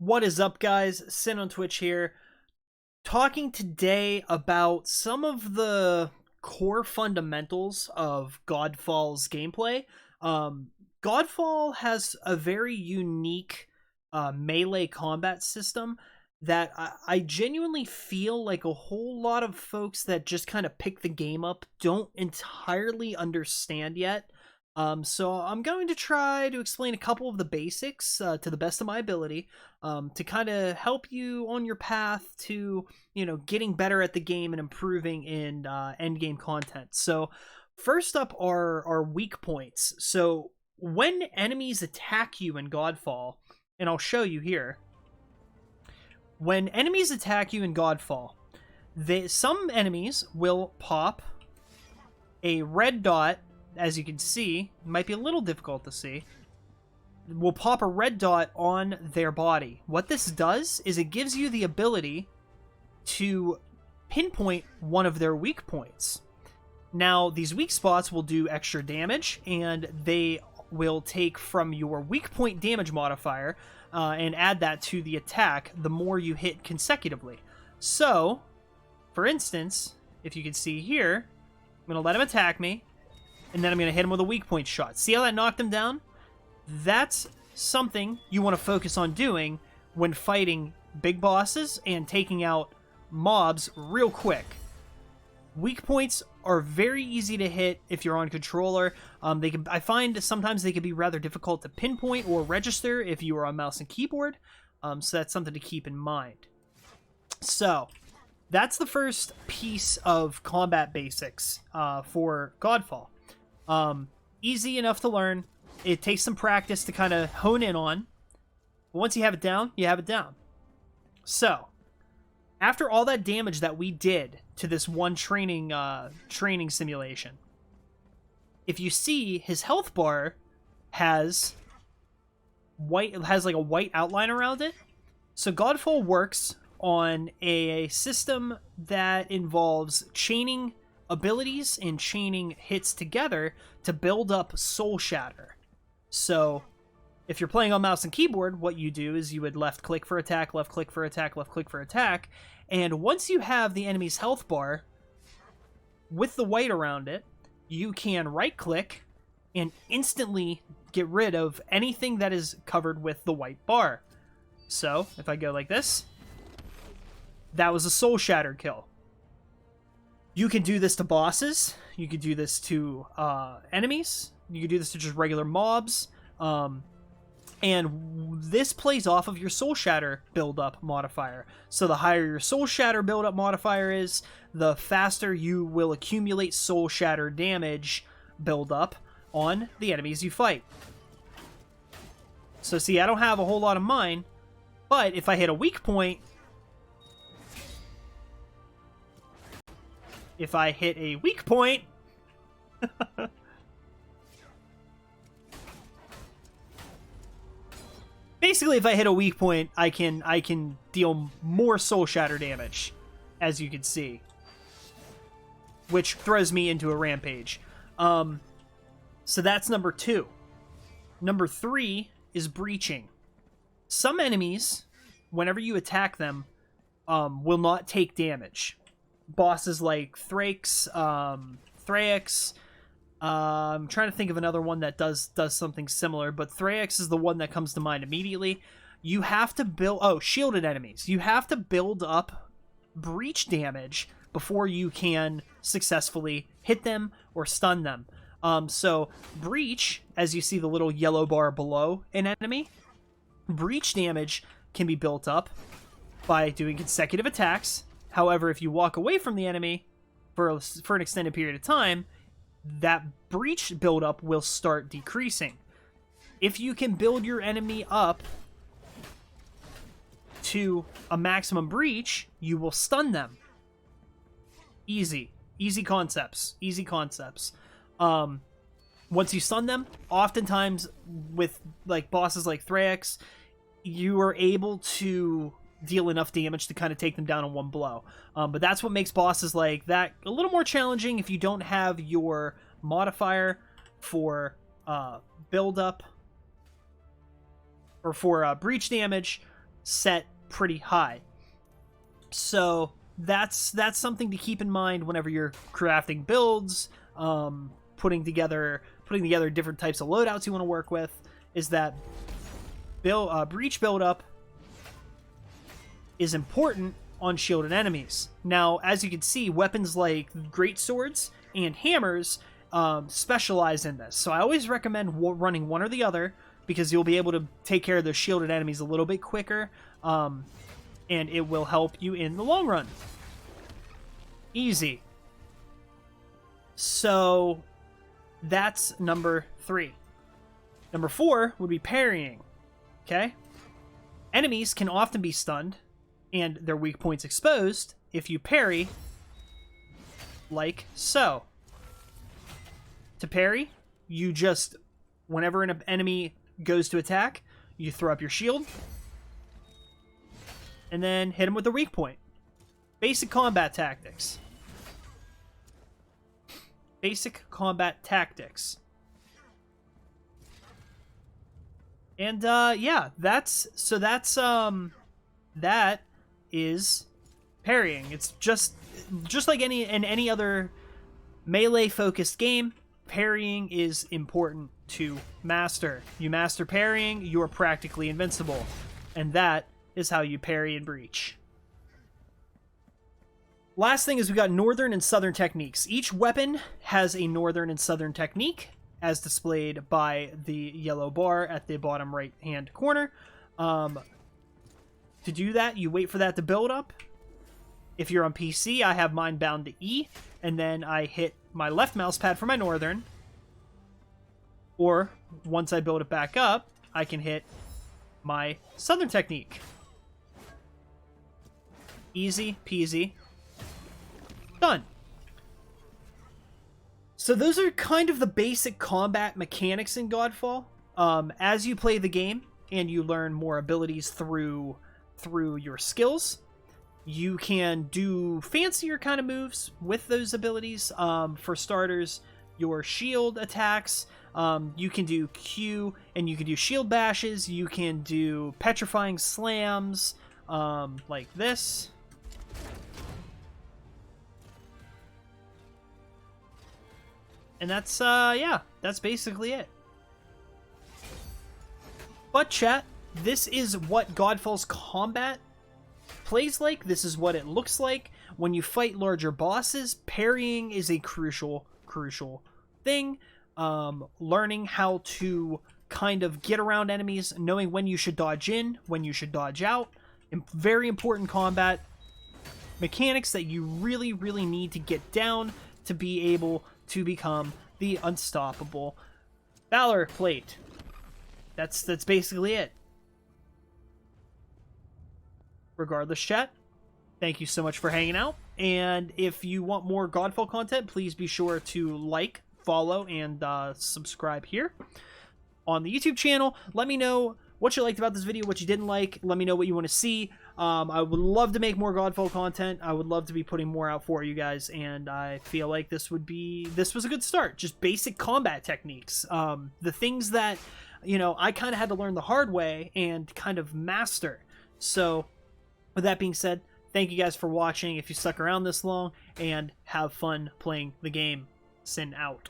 What is up, guys? Sin on Twitch here, talking today about some of the core fundamentals of Godfall's gameplay. Godfall has a very unique melee combat system that I genuinely feel like a whole lot of folks that just kind of pick the game up don't entirely understand yet. So I'm going to try to explain a couple of the basics to the best of my ability, to kind of help you on your path to, getting better at the game and improving in end game content. So first up are weak points. So when enemies attack you in Godfall, and I'll show you here, when enemies attack you in Godfall, some enemies will pop a red dot. As you can see, it might be a little difficult to see, will pop a red dot on their body. What this does is it gives you the ability to pinpoint one of their weak points. Now, these weak spots will do extra damage, and they will take from your weak point damage modifier and add that to the attack the more you hit consecutively. So, for instance, if you can see here, I'm going to let him attack me, and then I'm going to hit him with a weak point shot. See how that knocked him down? That's something you want to focus on doing when fighting big bosses and taking out mobs real quick. Weak points are very easy to hit if you're on controller. I find sometimes they can be rather difficult to pinpoint or register if you are on mouse and keyboard. So that's something to keep in mind. So that's the first piece of combat basics for Godfall. Easy enough to learn. It takes some practice to kind of hone in on. But once you have it down, you have it down. So, after all that damage that we did to this one training simulation, if you see, his health bar has like a white outline around it. So Godfall works on a system that involves chaining abilities and chaining hits together to build up soul shatter. So if you're playing on mouse and keyboard, what you do is you would left click for attack, left click for attack, left click for attack, and once you have the enemy's health bar with the white around it, you can right click and instantly get rid of anything that is covered with the white bar. So if I go like this, that was a soul shatter kill. You can do this to bosses. You can do this to enemies. You can do this to just regular mobs. And this plays off of your Soul Shatter build-up modifier. So the higher your Soul Shatter build-up modifier is, the faster you will accumulate Soul Shatter damage build-up on the enemies you fight. So see, I don't have a whole lot of mine, but if I hit a weak point, basically, if I hit a weak point, I can deal more soul shatter damage, as you can see, which throws me into a rampage. So that's number 2. Number 3 is breaching. Some enemies, whenever you attack them, will not take damage. Bosses like Thrax, I'm trying to think of another one that does something similar, but Thrax is the one that comes to mind immediately. You have to build... shielded enemies. You have to build up breach damage before you can successfully hit them or stun them. So breach, as you see the little yellow bar below an enemy, breach damage can be built up by doing consecutive attacks. However, if you walk away from the enemy for an extended period of time, that breach buildup will start decreasing. If you can build your enemy up to a maximum breach, you will stun them. Easy concepts. Once you stun them, oftentimes with like bosses like Thrax, you are able to deal enough damage to kind of take them down in one blow. But that's what makes bosses like that a little more challenging if you don't have your modifier for build up or for breach damage set pretty high. So that's something to keep in mind whenever you're crafting builds, putting together different types of loadouts you want to work with, is that breach buildup is important on shielded enemies. Now, as you can see, weapons like great swords and hammers specialize in this. So I always recommend running one or the other, because you'll be able to take care of the shielded enemies a little bit quicker, and it will help you in the long run. Easy. So that's number 3. Number 4 would be parrying. Okay? Enemies can often be stunned and their weak points exposed if you parry like so. To parry, you just, whenever an enemy goes to attack, you throw up your shield and then hit him with a weak point. Basic combat tactics. Basic combat tactics. And yeah, that is parrying. It's just like any other melee focused game, parrying is important to master. You master parrying, you are practically invincible. And that is how you parry and breach. Last thing is we got northern and southern techniques. Each weapon has a northern and southern technique, as displayed by the yellow bar at the bottom right hand corner. To do that, you wait for that to build up. If you're on PC, I have mine bound to E, and then I hit my left mouse pad for my northern. Or, once I build it back up, I can hit my southern technique. Easy peasy. Done. So those are kind of the basic combat mechanics in Godfall. As you play the game and you learn more abilities through your skills, you can do fancier kind of moves with those abilities. For starters, your shield attacks, you can do Q, and you can do shield bashes, you can do petrifying slams, like this. And that's, yeah, that's basically it. But chat, this is what Godfall's combat plays like. This is what it looks like. When you fight larger bosses, parrying is a crucial thing. Learning how to kind of get around enemies, knowing when you should dodge in, when you should dodge out. Very important combat mechanics that you really, really need to get down to be able to become the unstoppable Valor Plate. That's basically it. Regardless, chat, thank you so much for hanging out. And if you want more Godfall content, please be sure to like, follow, and subscribe here on the YouTube channel. Let me know what you liked about this video, what you didn't like. Let me know what you want to see. I would love to make more Godfall content. I would love to be putting more out for you guys, and I feel like this was a good start. Just basic combat techniques. The things that, you know, I kind of had to learn the hard way and kind of master. So, with that being said, thank you guys for watching if you stuck around this long, and have fun playing the game. Sin out.